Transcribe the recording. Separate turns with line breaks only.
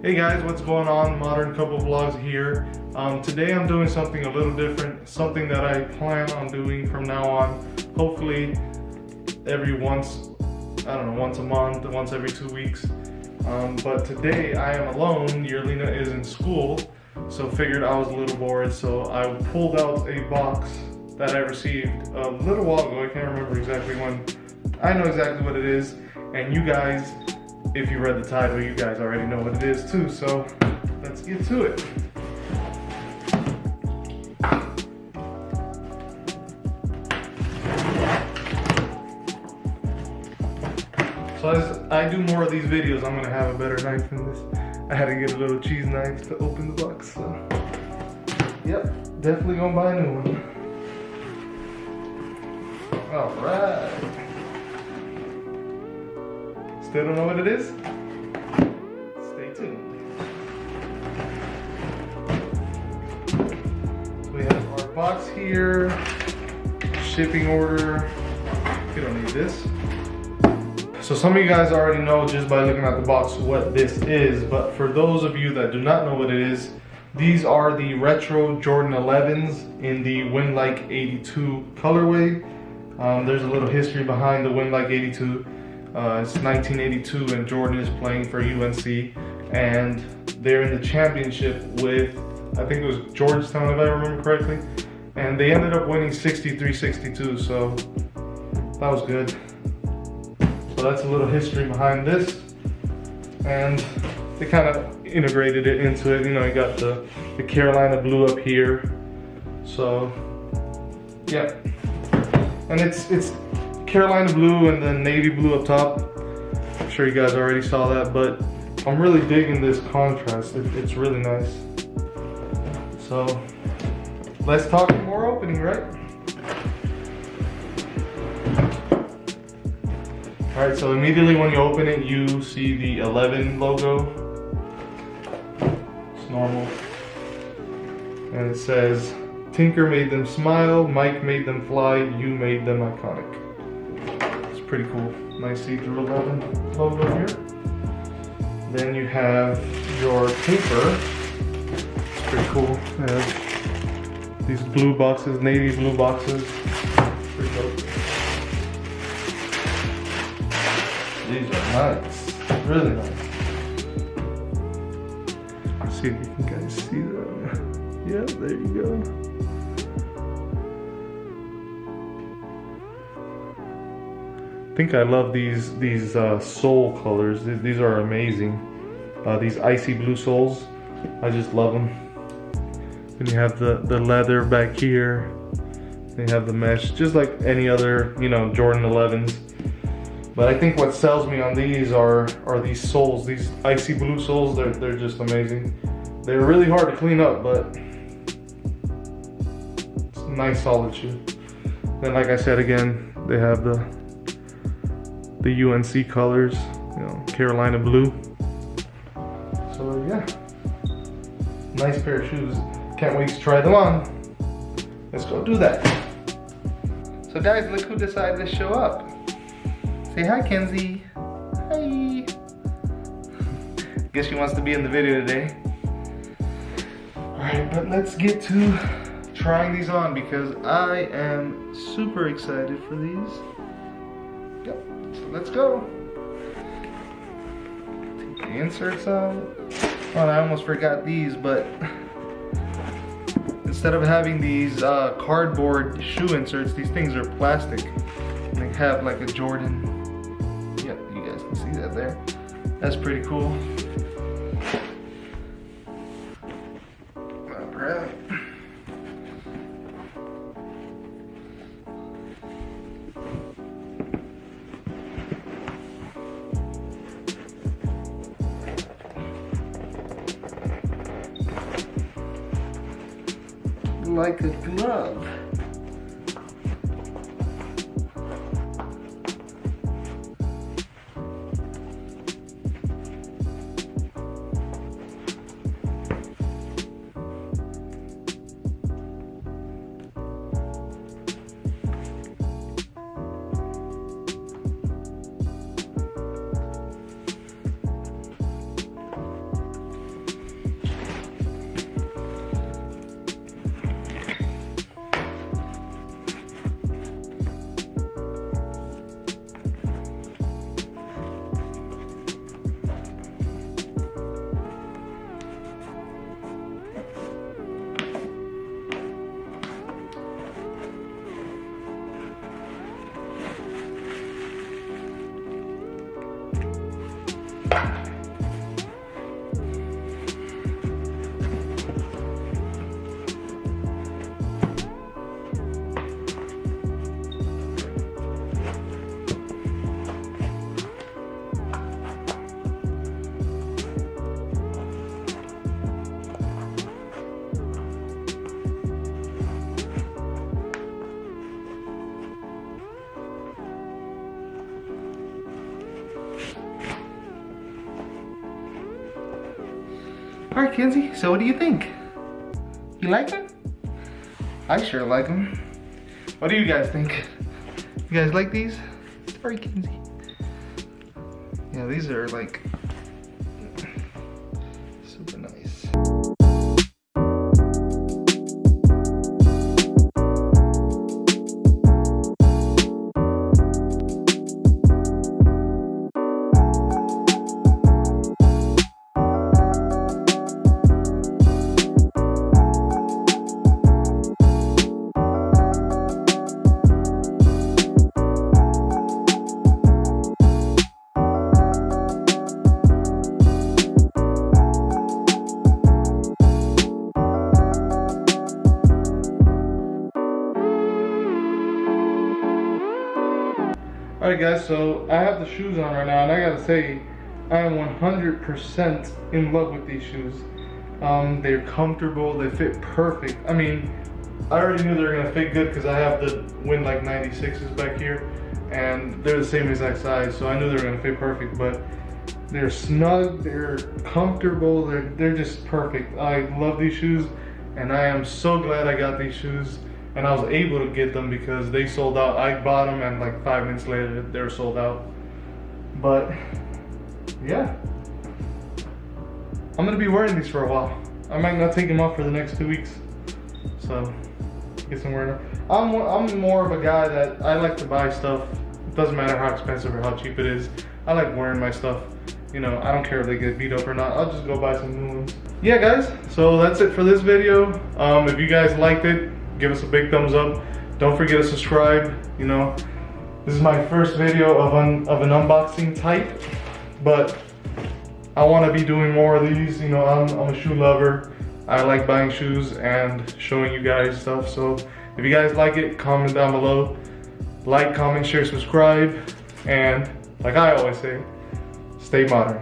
Hey guys, what's going on? Modern Couple Vlogs here. Today I'm doing something a little different, something that I plan on doing from now on. Hopefully once a month, once every 2 weeks. But today I am alone. Yerlina is in school, so figured I was a little bored, so I pulled out a box that I received a little while ago. I can't remember exactly when. I know exactly what it is, and you guys, if you read the title, you guys already know what it is too, so let's get to it. So as I do more of these videos, I'm gonna have a better knife than this. I had to get a little cheese knife to open the box, so yep, definitely gonna buy a new one. All right. Still don't know what it is? Stay tuned. So we have our box here, shipping order. You don't need this. So some of you guys already know just by looking at the box what this is, but for those of you that do not know what it is, these are the retro Jordan 11s in the Windlike 82 colorway. There's a little history behind the Windlike 82. It's 1982 and Jordan is playing for UNC, and they're in the championship with, I think it was Georgetown if I remember correctly, and they ended up winning 63-62, so that was good. So that's a little history behind this, and they kind of integrated it into it. You know, you got the Carolina blue up here, so yeah, and it's Carolina blue and then navy blue up top. I'm sure you guys already saw that, but I'm really digging this contrast. It's really nice. So let's talk more opening, right? All right, so immediately when you open it, you see the 11 logo. It's normal. And it says, Tinker made them smile, Mike made them fly, you made them iconic. It's pretty cool. Nice see-through 11 logo here. Then you have your paper. It's pretty cool. It has these blue boxes, navy blue boxes. Pretty dope. These are nice, really nice. Let's see if you can guys see them. Yeah, there you go. I think I love these sole colors. These are amazing. These icy blue soles, I just love them. Then you have the leather back here. They have the mesh, just like any other, you know, Jordan 11s. But I think what sells me on these are these soles, these icy blue soles. They're just amazing. They're really hard to clean up, but it's a nice solid shoe. Then, like I said again, they have the UNC colors, you know, Carolina blue. So yeah, nice pair of shoes. Can't wait to try them on. Let's go do that. So guys, look who decided to show up. Say hi, Kenzie. Hi. Guess she wants to be in the video today. Alright, but let's get to trying these on because I am super excited for these. Yep, so let's go. Take the inserts out. Oh, I almost forgot these, but instead of having these cardboard shoe inserts, these things are plastic. And they have like a Jordan. Yep, you guys can see that there. That's pretty cool. Alright. Like a glove. All right, Kenzie, so what do you think? You like them? I sure like them. What do you guys think? You guys like these? Sorry, Kenzie. Yeah, these are like super nice. Alright guys, so I have the shoes on right now, and I gotta say, I am 100% in love with these shoes. They're comfortable, they fit perfect. I mean, I already knew they were gonna fit good because I have the Win like 96s back here, and they're the same exact size, so I knew they were gonna fit perfect, but they're snug, they're comfortable, they're just perfect. I love these shoes, and I am so glad I got these shoes. And I was able to get them because they sold out. I bought them and like 5 minutes later they were sold out. But yeah, I'm gonna be wearing these for a while. I might not take them off for the next 2 weeks. So get some wearing them. I'm more of a guy that I like to buy stuff. It doesn't matter how expensive or how cheap it is. I like wearing my stuff. You know, I don't care if they get beat up or not. I'll just go buy some new ones. Yeah guys, so that's it for this video. If you guys liked it, give us a big thumbs up. Don't forget to subscribe. You know, this is my first video of an unboxing type, but I want to be doing more of these. You know, I'm a shoe lover. I like buying shoes and showing you guys stuff. So if you guys like it, comment down below. Like, comment, share, subscribe, and like I always say, stay modern.